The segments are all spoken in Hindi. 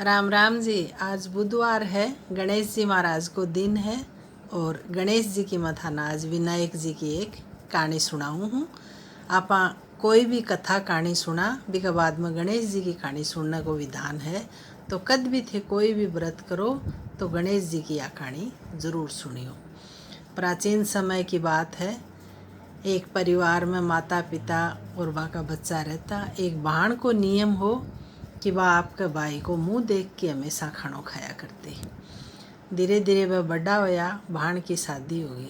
राम राम जी। आज बुधवार है, गणेश जी महाराज को दिन है और गणेश जी की मथाना आज विनायक जी की एक कहानी सुनाऊँ हूँ। आपा कोई भी कथा कहानी सुना बिका बाद में गणेश जी की कहानी सुनने को विधान है। तो कद भी थे कोई भी व्रत करो तो गणेश जी की यह कहानी जरूर सुनियो। प्राचीन समय की बात है। एक परिवार में माता पिता और वहाँ का बच्चा रहता। एक बहन को नियम हो कि वह आपके भाई को मुंह देख के हमेशा खाना खाया करती। धीरे धीरे वह बड़ा होया, बहन की शादी होगी।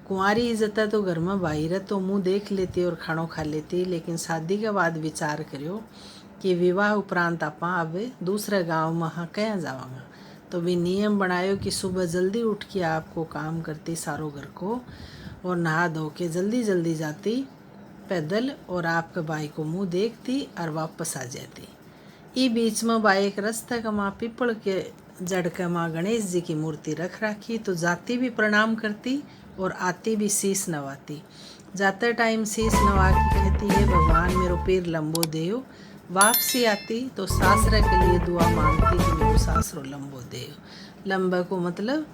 कुंवारी इज्जत तो घर में भाई रह तो मुंह देख लेती और खाना खा लेती, लेकिन शादी के बाद विचार करियो कि विवाह उपरांत आपा अब दूसरे गांव में हाँ कहाँ जावांगा। तो भी नियम बनायो कि सुबह जल्दी उठ के आपको काम करती सारो घर को और नहा धो के जल्दी जल्दी जाती पैदल और आपके भाई को मुंह देखती और वापस आ जाती। ई बीच में बा एक रास्ते का माँ पीपल के जड़ के माँ गणेश जी की मूर्ति रख राखी। तो जाती भी प्रणाम करती और आती भी शीश नवाती। जाते टाइम शीश नवा की कहती है भगवान मेरो पैर लंबो देयो। वापसी आती तो सासरे के लिए दुआ मांगती कि मेरो सासरो लंबो देयो। लंबे को मतलब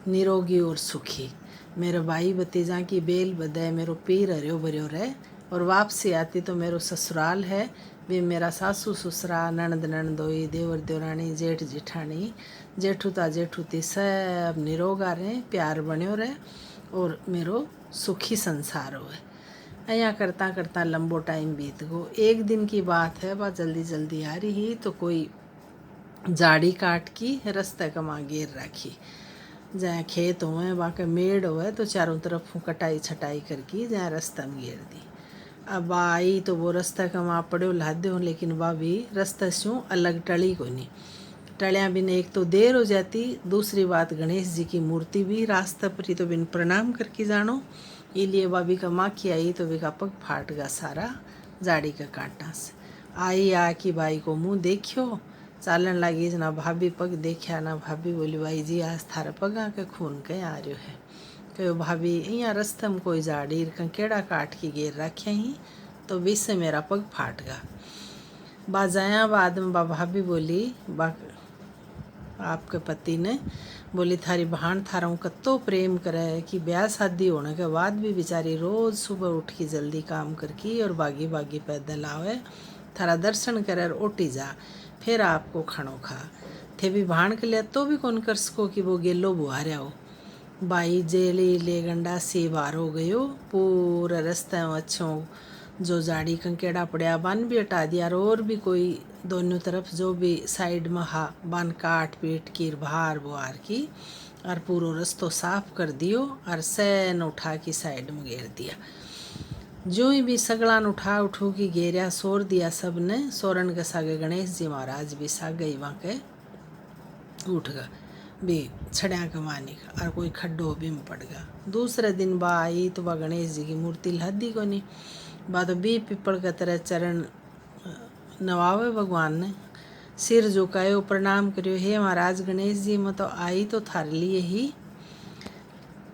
निरोगी और सुखी। मेरे भाई भतीजा की बेल बदे मेरो पैर हरियो भरियो रहे। और वापसी आती तो मेरो ससुराल है वे मेरा सासू ससुरा ननद ननदोई देवर देवरानी जेठ जेठानी जेठूता जेठूती सब निरोगा रहे, प्यार बन्यो रहे और मेरो सुखी संसार होए। ऐया करता करता लंबो टाइम बीत गो। एक दिन की बात है, वह जल्दी जल्दी आ रही तो कोई जाड़ी काट की रास्ते का माँ घेर राखी। जहाँ खेत हुए वहाँ के मेड़ हुए तो चारों तरफ कटाई छटाई करके जहाँ रास्ता में घेर दी। अब आई तो वो रास्ता का वहाँ पड़ो लादे हो, लेकिन वह भी रास्ता से अलग टली को नहीं। टलिया बिन एक तो देर हो जाती, दूसरी बात गणेश जी की मूर्ति भी रास्ता पर ही तो बिन प्रणाम करके जानो। इसलिए वह भी का माँ की आई तो वे का पग फाट गया सारा जाड़ी का कांटा से। आई आ कि भाई को मुँह देखियो चालन लगी ना भाभी पग देखा ना भाभी बोली भाई जी आज थारा पगा के खून के आ रहे है। कहो भाभी यहाँ रास्ते में कोई जाड़ी केड़ा काट की घेर रखे ही तो बीच से मेरा पग फाट गया। बाजाया बाद में भाभी बोली बा आपके पति ने बोली थारी बहन थारा कत्तो प्रेम करे कि ब्याह शादी होने के बाद भी बेचारी रोज सुबह उठ के जल्दी काम करके और बागी बागी पैदल आवे थारा दर्शन करे और ओटी जा फिर आपको खानो खा थे भी बहन के लिए तो भी कौन कर सको कि वो गेलो बुहार्या हो। बाई जेली ले गंडा से बार हो गयो पूरा रास्ते में अच्छों जो जाड़ी कंकेड़ा पड़ा बन भी हटा दिया और भी कोई दोनों तरफ जो भी साइड में हा बन काट पीट की बाहर बुहार की और पूरा रास्तो साफ कर दियो और सैन उठा की साइड में घेर दिया। जो ही भी सगड़ान उठा उठू की घेरिया सोर दिया सब ने। सोरन के सागे गणेश जी महाराज भी सागे वहाँ के उठ गया भी छड़िया कमानी का और कोई खड्डो भी में पड़ गया। दूसरे दिन बा आई तो बा गणेश जी की मूर्ति लद्दी को नहीं बा तो बी पिपल के तरह चरण नवावे भगवान ने सिर झुकायो प्रणाम करियो हे महाराज गणेश जी मैं तो आई तो थारे लिए ही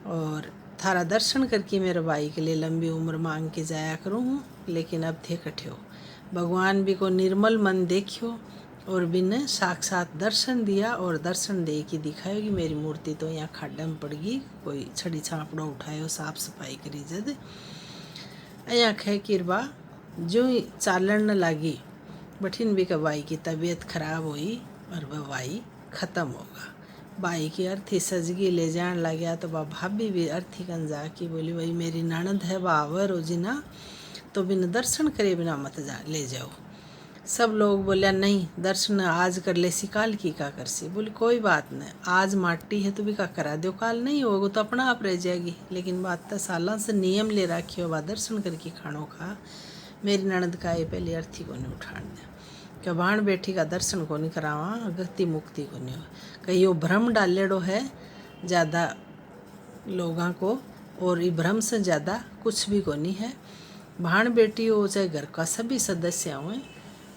और थारा दर्शन करके मेरे भाई के लिए लंबी उम्र मांग के जाया करूँ हूँ, लेकिन अब थे कठ्यो भगवान भी को निर्मल मन देखियो और बिन साक्षात दर्शन दिया और दर्शन दे के दिखायो कि मेरी मूर्ति तो यहाँ खाड्डा में पड़ गई। कोई छड़ी छापड़ो उठायो साफ सफाई करी जद यहाँ खे किरबा जो ही चालन न लगी बठिन भी का बाई की तबीयत खराब हुई और वह बाई ख़त्म होगा। बाई की अर्थी सजगी ले जान लग गया तो वह भाभी भी अर्थी कन जा की बोली भाई मेरी ननद है वह आवर हो जी ना तो बिना दर्शन करे बिना मत जा ले जाओ। सब लोग बोलिया नहीं दर्शन आज कर ले सी काल की का कर सी। बोली कोई बात नहीं आज माटी है तो भी का करा दो काल नहीं होगा तो अपना आप रह जाएगी। लेकिन बात तो सालों से नियम ले रखी हो दर्शन करके खानो खा। मेरी ननद का ये पहले अर्थी को नहीं उठान दिया क्या बाण बेटी का दर्शन को नहीं करावा गति मुक्ति को नहीं हो। कहीं यो भ्रम डालेड़ो है ज़्यादा लोगों को और ये भ्रम से ज़्यादा कुछ भी को नहीं है। भाण बेटी हो चाहे घर का सभी सदस्य हुए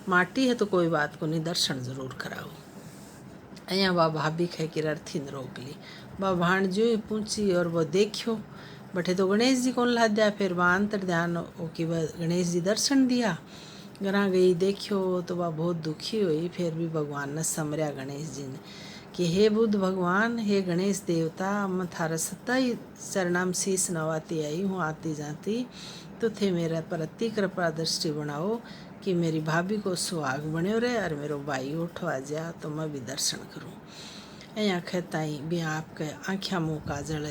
माटी है तो कोई बात को नहीं दर्शन जरूर कराओ। अया बा भाभी कह के अर्थी ने रोक ली। बा भाण जो ही पूछी और वो देखियो बटे तो गणेश जी कौन ला दिया। फिर वह अंतर ध्यान हो कि वह गणेश जी दर्शन दिया घरा गई देखियो तो वह बहुत दुखी हुई। फिर भी भगवान ने समरिया गणेश जी ने कि हे बुद्ध भगवान, हे गणेश देवता, मैं थारा सत्ता ही चरणाम शीश नवाती आई हूँ आती जाती, तो थे मेरा पर अति कृपा दृष्टि बनाओ कि मेरी भाभी को सुहाग बन्यो रहे और मेरो भाई उठो आ जा तो मैं भी दर्शन करूँ। अँ कहताई भी आपके आँख्या मुँह काजल,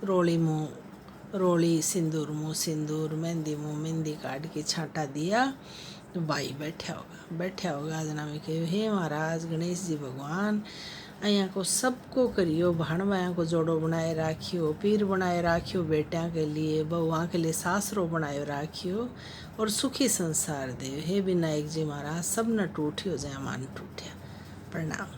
रोली मुँह रोली, सिंदूर मुँह सिंदूर, मेहंदी मुँह मेहंदी काट के छांटा दिया तो भाई बैठा होगा जना में कहे हे महाराज गणेश जी भगवान, અહીંયા को सबको करियो, भाणवाया को जोड़ो बनाए राखियो, पीर बनाए राखियो बेटिया के लिए, बहुआ के लिए सासरो बनाए राखियो और सुखी संसार दे। हे विनायक जी महाराज सब न टूटियो जय मान टूटिया। प्रणाम।